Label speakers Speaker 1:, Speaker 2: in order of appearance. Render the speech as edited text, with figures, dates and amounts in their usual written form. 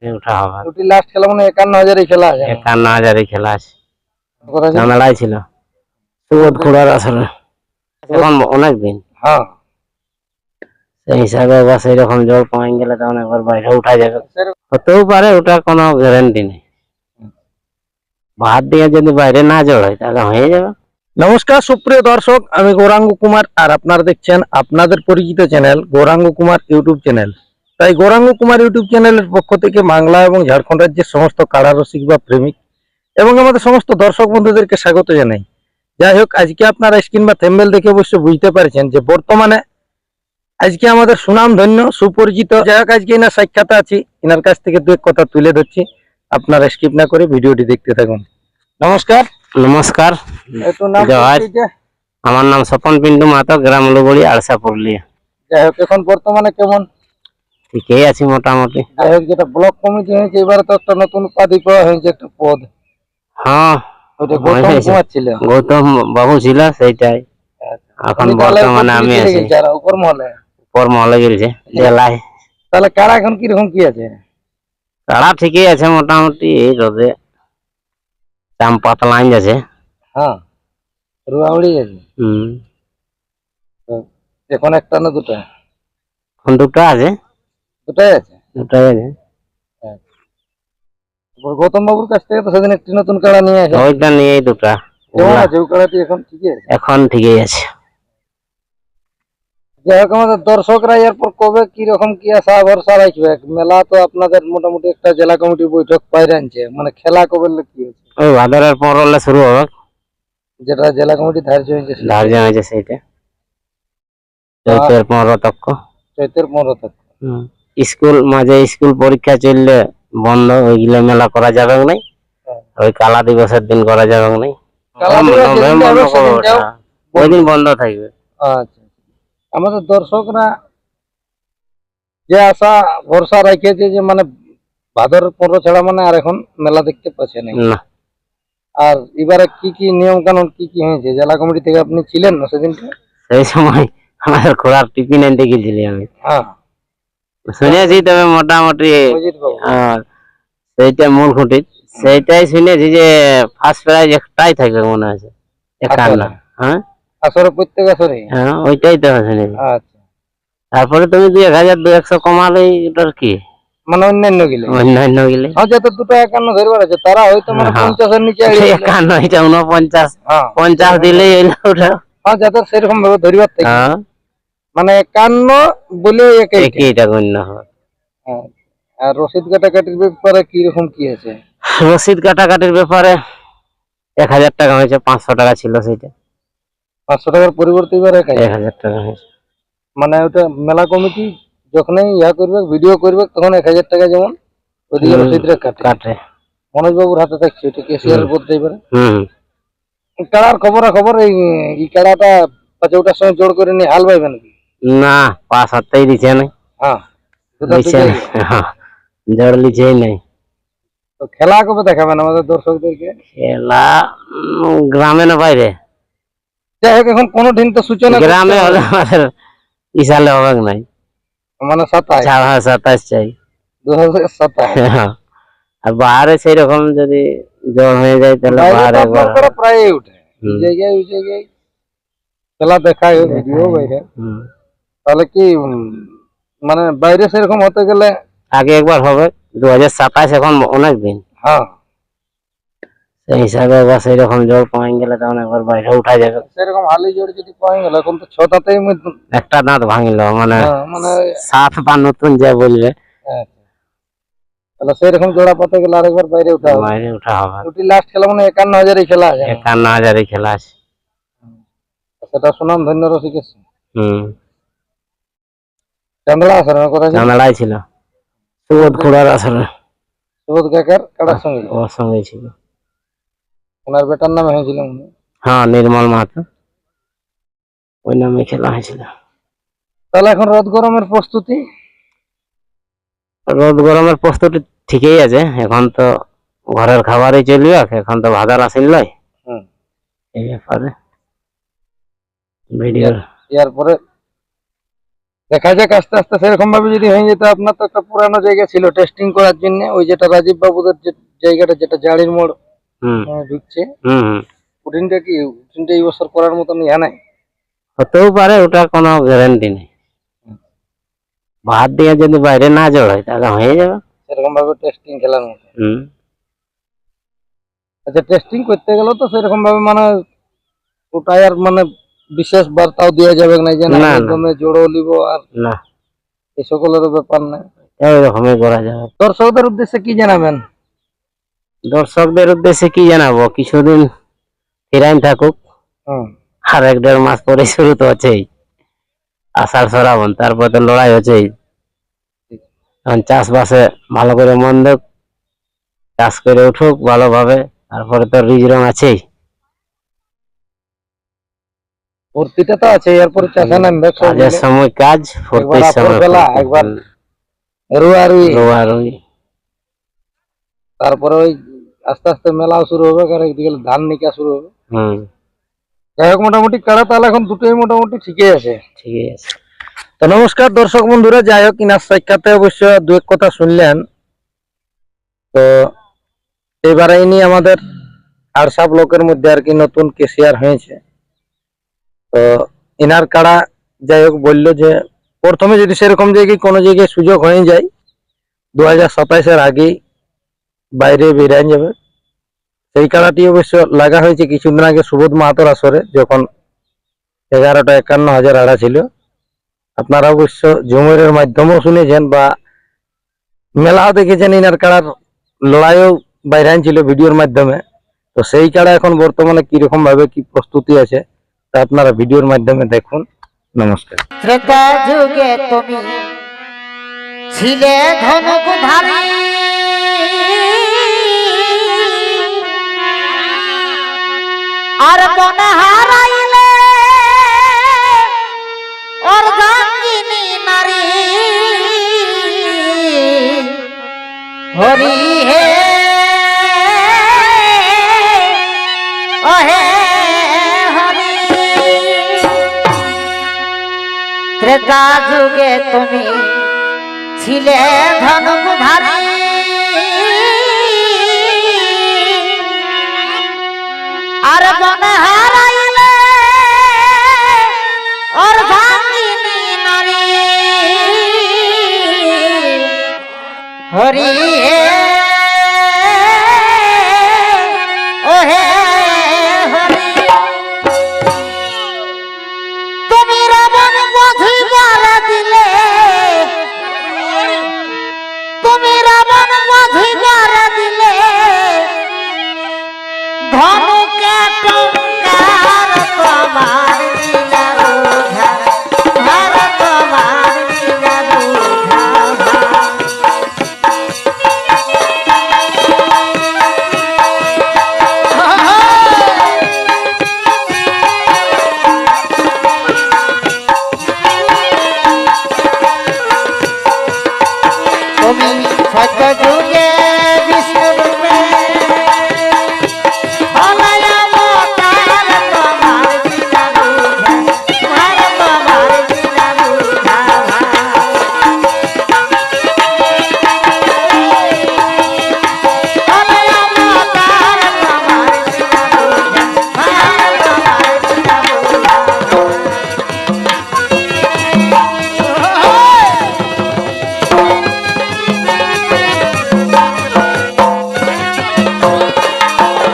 Speaker 1: উঠা হবে।
Speaker 2: দুটি লাস্ট খেলা মানে 51,000 খেলা আছে।
Speaker 1: 51,000 খেলা আছে, ঝামেলাই ছিল সুবোধ ঘোড়ার আসলে এখন অনেক দিন।
Speaker 2: হ্যাঁ,
Speaker 1: সেই হিসাবে এবার সেই রকম জল পয়েন্ট গেলে তখন একবার বাইরে উঠা যাবে, হতেও পারে, ওটা কোনো গ্যারান্টি নেই। ভাত দিয়ে যদি বাইরে না জল হয় তাহলে হয়ে যাবে।
Speaker 2: নমস্কার সুপ্রিয় দর্শক, আমি গৌরাঙ্গ কুমার আর আপনারা দেখছেন আপনাদের পরিচিত channel Gauranga Kumar YouTube channel. তাই গৌরাঙ্গ কুমার ইউটিউব চ্যানেলের পক্ষ থেকে বাংলা এবং ঝাড়খণ্ড রাজ্যের সমস্ত কাড়া রসিক বা প্রেমিক এবং আমাদের সমস্ত দর্শক বন্ধুদেরকে স্বাগত জানাই। যাই হোক, আজকে আপনারা স্ক্রিন বা থেম্বেল দেখে অবশ্যই বুঝতে পারছেন যে বর্তমানে আজকে আমাদের সুনামধন্য সুপরিচিত, যাই হোক আজকে এনার সাক্ষাৎ আছি, এনার কাছ থেকে দু এক কথা তুলে ধরছি, আপনারা স্কিপ না করে ভিডিওটি দেখতে থাকুন। নমস্কার।
Speaker 1: নমস্কার,
Speaker 2: একটু নাম
Speaker 1: জয়।
Speaker 2: পরিচয়।
Speaker 1: আমার নাম স্বপন পিন্টু মাহাতো, গ্রাম লুবড়ি, আড়সা, পুরুলিয়া।
Speaker 2: যাই হোক, এখন বর্তমানে কেমন?
Speaker 1: ঠিকই আছি মোটামুটি।
Speaker 2: যাই হোক, যেটা ব্লক কমিটি হয়েছে এবারে তো একটা নতুন উপাধি পাওয়া হয়েছে, একটা পদ।
Speaker 1: হ্যাঁ,
Speaker 2: ওইটা গৌতম কুমার ছিল।
Speaker 1: গৌতম বাবু ছিল সেইটাই। এখন বর্তমানে আমি আছি
Speaker 2: উপর মহলে।
Speaker 1: উপর মহলে গেছে জেলায়।
Speaker 2: তাহলে কারা এখন কিরকম কি আছে?
Speaker 1: তারা ঠিকই আছে মোটামুটি, এই রোদে চাম পাতলাইন আছে।
Speaker 2: হ্যাঁ, রুয়াউড়ি আছে। এখন একটা না দুটা?
Speaker 1: এখন দুটো আছে।
Speaker 2: দুটাই আছে?
Speaker 1: দুটাই আছে।
Speaker 2: গৌতম বাবুর কাছ থেকে তো সেদিন একটি নতুন কাড়া নিয়ে আসে।
Speaker 1: ওইটা নিয়েই দুটা।
Speaker 2: কেমন আছে ওই কাড়াটি? এখন ঠিকই আছে?
Speaker 1: এখন ঠিকই আছে।
Speaker 2: যাই হোক, আমাদের দর্শকরা এরপর কবে কিরকম কি আশা ভরসা রাখবে? মেলা তো আপনাদের মোটামুটি একটা জেলা কমিটির বৈঠক পাইরে আনছে, মানে খেলা কবে কি হচ্ছে?
Speaker 1: ওই ভাদরের 15 শুরু হবে,
Speaker 2: যেটা জেলা কমিটি ধার্য
Speaker 1: হয়েছে সেইটা চৈতের 15 তক।
Speaker 2: চৈতের 15 তক।
Speaker 1: স্কুল মাঝে স্কুল পরীক্ষা চললে বন্ধ, ওইগুলো মেলা করা যাবে না। ওই কালা দিবসের দিন করা যাবে না, ওই দিন বন্ধ থাকবে।
Speaker 2: আচ্ছা, আমাদের দর্শকরা যে আশা ভরসা রাখেছে যে মানে ভাদর 15 ছাড়া মানে আর এখন মেলা দেখতে পাচ্ছে না। আর এবারে কি কি নিয়ম কানুন কি কি হয়েছে জেলা কমিটি থেকে? আপনি ছিলেন না সেদিনটা? সেই
Speaker 1: সময় আমাদের ঘোড়ার টিফিন আনতে গেছিলি আমি।
Speaker 2: হ্যাঁ,
Speaker 1: শুনেছি, তবে মোটামুটি সেইটা মূল খুঁটি সেইটাই শুনেছি যে ফার্স্ট প্রাইজ একটাই থাকবে মনে আছে, 51। হ্যাঁ,
Speaker 2: আসরে প্রত্যেক আসরে?
Speaker 1: হ্যাঁ, ওইটাই তো শুনেছি।
Speaker 2: আচ্ছা,
Speaker 1: তারপরে তুমি 2000 2100 কমালেই ওটার কি
Speaker 2: মানে অন্যান্য গেলে যত 251 ধরবার আছে তারা হয়তো মানে 50 এর নিচে
Speaker 1: 51 এটা 49 50 দিলেই হইলো ওটা।
Speaker 2: হ্যাঁ, যাদের সেরকম ভাবে ধরিবার থাকে, মানে 51 বলে
Speaker 1: একইটা গণ্য হয়।
Speaker 2: আর রসিদ কাটাকাটির ব্যাপারে কি রকম কি আছে?
Speaker 1: রসিদ কাটাকাটির ব্যাপারে 1000 টাকা হয়েছে, 500 টাকা ছিল সেইটা।
Speaker 2: 500 টাকার পরিবর্তে এবার
Speaker 1: 1000 টাকা হয়েছে।
Speaker 2: মানে ওটা মেলা কমিটি যখনই ইয়া করবে, ভিডিও করবে, তখন 1000 টাকা যেমন ওইদিকে রসিদটা কাটে। মনোজ বাবুর হাতে থাকছে, ওটা কেসিয়ার বলতে এবারে। কাড়ার খবর এই কাড়াটা 5টার সময় জোর করে নিয়ে হাল পাইবে নাকি?
Speaker 1: না, 5 হাতেই দিছে না।
Speaker 2: হ্যাঁ,
Speaker 1: জোর লিছেই নাই।
Speaker 2: তো খেলা কবে দেখাবেন আমাদের দর্শকদেরকে?
Speaker 1: খেলা গ্রামে না বাইরে?
Speaker 2: যাই হোক, এখন কোন দিন তো সূচনা
Speaker 1: গ্রামে হলে আমাদের ইসালে হবে নাই,
Speaker 2: মানে 27
Speaker 1: চাই
Speaker 2: 2027।
Speaker 1: আর বাইরে সেই রকম যদি জোর হয়ে যায় তাহলে বাইরে
Speaker 2: প্রায় উঠে ওই জায়গায় খেলা দেখায়, ভিডিও বাইরে। তাহলে কি মানে বাইরে সেরকম হতে গেলে
Speaker 1: আগে একবার হবে 2027, এখন অনেক দিন।
Speaker 2: হ্যাঁ,
Speaker 1: সেই হিসাবে এবার সেই রকম জোর পয়েন্ট গেলে তখন একবার বাইরে উঠা যাবে।
Speaker 2: সেরকম হালি জোর যদি পয়েন্ট গেল, এখন তো 6 দাঁতেই
Speaker 1: একটা দাঁত ভাঙিল, মানে 7 বা নতুন যে বলবে।
Speaker 2: তাহলে সেরকম জোড়া পাতে গেলে আরেকবার বাইরে উঠা হবে। দুটি লাস্ট খেলা মানে 51,000 খেলা আছে।
Speaker 1: 51,000 খেলা আছে,
Speaker 2: সেটা সুনাম ধন্য রসিক আছে। চান্দড়া আসরে
Speaker 1: চান্দড়াই ছিল, সুবোধ ঘোড়ার আসরে।
Speaker 2: সুবোধ কাকার কাটার সঙ্গে
Speaker 1: ওর সঙ্গে ছিল।
Speaker 2: ওনার বেটার নামে হয়েছিল?
Speaker 1: হ্যাঁ, নির্মল মাহাতো, ওই নামে খেলা হয়েছিল।
Speaker 2: তাহলে এখন রোদ গরমের প্রস্তুতি?
Speaker 1: রোদ গরমের প্রস্তুতি ঠিকই আছে। এখন তো ঘরের খাবারই চলবে, এখন তো ভাদার আসিল নয়। এই ব্যাপারে ভিডিও
Speaker 2: ইয়ার পরে দেখা যাক আস্তে আস্তে সেরকম ভাবে যদি হয়ে যেত। আপনার তো একটা পুরানো জায়গা ছিল টেস্টিং করার জন্য, ওই যেটা রাজীব বাবুদের যে জায়গাটা, যেটা জাড়ির মোড়
Speaker 1: হুম
Speaker 2: ঢুকছে,
Speaker 1: হুম হুম।
Speaker 2: ওটিনটা কি ওটিনটা এই বছর করার মতন ইয়া নাই?
Speaker 1: হতেও পারে, ওটা কোনো গ্যারান্টি নেই। ভাত দিয়ে যদি বাইরে না জড়ায় তাহলে হয়ে যাবে।
Speaker 2: সেরকম ভাবে টেস্টিং খেলার মতো।
Speaker 1: হুম।
Speaker 2: আচ্ছা, টেস্টিং করতে গেলেও তো সেরকম ভাবে মানে ওটাই আর মানে বিশেষ বার্তাও দেওয়া যাবে না যে না
Speaker 1: না, না।
Speaker 2: একদমে জোড়ো লিব আর
Speaker 1: না,
Speaker 2: এই সকলের ব্যাপার না।
Speaker 1: এইরকমই করা যাবে।
Speaker 2: দর্শকদের উদ্দেশ্যে কি জানাবেন?
Speaker 1: দর্শকদের উদ্দেশ্যে কি জানাবো, কিছুদিন ফিরাইন থাকুক,
Speaker 2: হুম।
Speaker 1: আর 1-1.5 মাস পরে শুরু তো হচ্ছেই আষাঢ় শ্রাবণ, তারপর তো লড়াই হচ্ছেই। এখন চাষবাসে ভালো করে মন দেখ, চাষ করে উঠুক ভালোভাবে, তারপরে তো রিজরং আছেই।
Speaker 2: ভর্তিটা তো আছে, এরপরে চাষে নামবে সব
Speaker 1: কাজের
Speaker 2: মিলে।
Speaker 1: সময় কাজ,
Speaker 2: একবার
Speaker 1: ফুর্তির
Speaker 2: আফর
Speaker 1: সময়
Speaker 2: বেলা,
Speaker 1: ফুর্তি।
Speaker 2: একবার রুয়ারুই,
Speaker 1: রোয়ারুই।
Speaker 2: তারপরে ওই আস্তে আস্তে মেলাও শুরু হবে, আর একদিকে ধান নিকা শুরু হবে।
Speaker 1: হুম,
Speaker 2: যাই হোক, মোটামুটি কাড়া তাহলে এখন দুটোই মোটামুটি ঠিকই আছে।
Speaker 1: ঠিক আছে।
Speaker 2: তো নমস্কার দর্শক বন্ধুরা, যাই হোক ইনার সাক্ষাতে অবশ্য দু এক কথা শুনলেন। তো এবারে ইনি আমাদের আরসা ব্লকের মধ্যে আর কি নতুন কেসিয়ার হয়েছে। তো ইনার কাড়া যাই হোক বললো যে প্রথমে যদি সেরকম জায়গায় কোনো জায়গায় সুযোগ হয়ে যায় 2027-এর আগেই বাইরে বেরিয়ে যাবে। সেই কাড়াটি অবশ্য লাগা হয়েছে কিছুদিন আগে সুবোধ মাহাতোর আসরে, যখন 11,51,000 আড়া ছিল। আপনারা অবশ্য ঝুমুরের মাধ্যমেও শুনেছেন বা মেলাও দেখেছেন, ইনার কাড়ার লড়াইও বাইরে ছিল ভিডিওর মাধ্যমে। তো সেই কাড়া এখন বর্তমানে কিরকম ভাবে কি প্রস্তুতি আছে তা আপনারা ভিডিওর মাধ্যমে দেখুন। নমস্কার।
Speaker 3: ত্রেতা যুগে তুমি ছিলে ধনুকধারী, আর বনে হারাইলে অর্ধাঙ্গিনী নারী। হরি হে অহে হরি। ত্রেতা যুগে তুমি ছিলে ধনুকধারী, আর বনে হারাইলে অর্ধাঙ্গিনী নারী। হরি হে ওহে হরি। তুমি রাবণ বধিবার দিলে, তুমি রাবণ বধিবার দিলে, ধনুকে টঙ্কার তোমার লীলা বুঝা, আর তোমার লীলা বুঝা। তুমি সত্য যুগে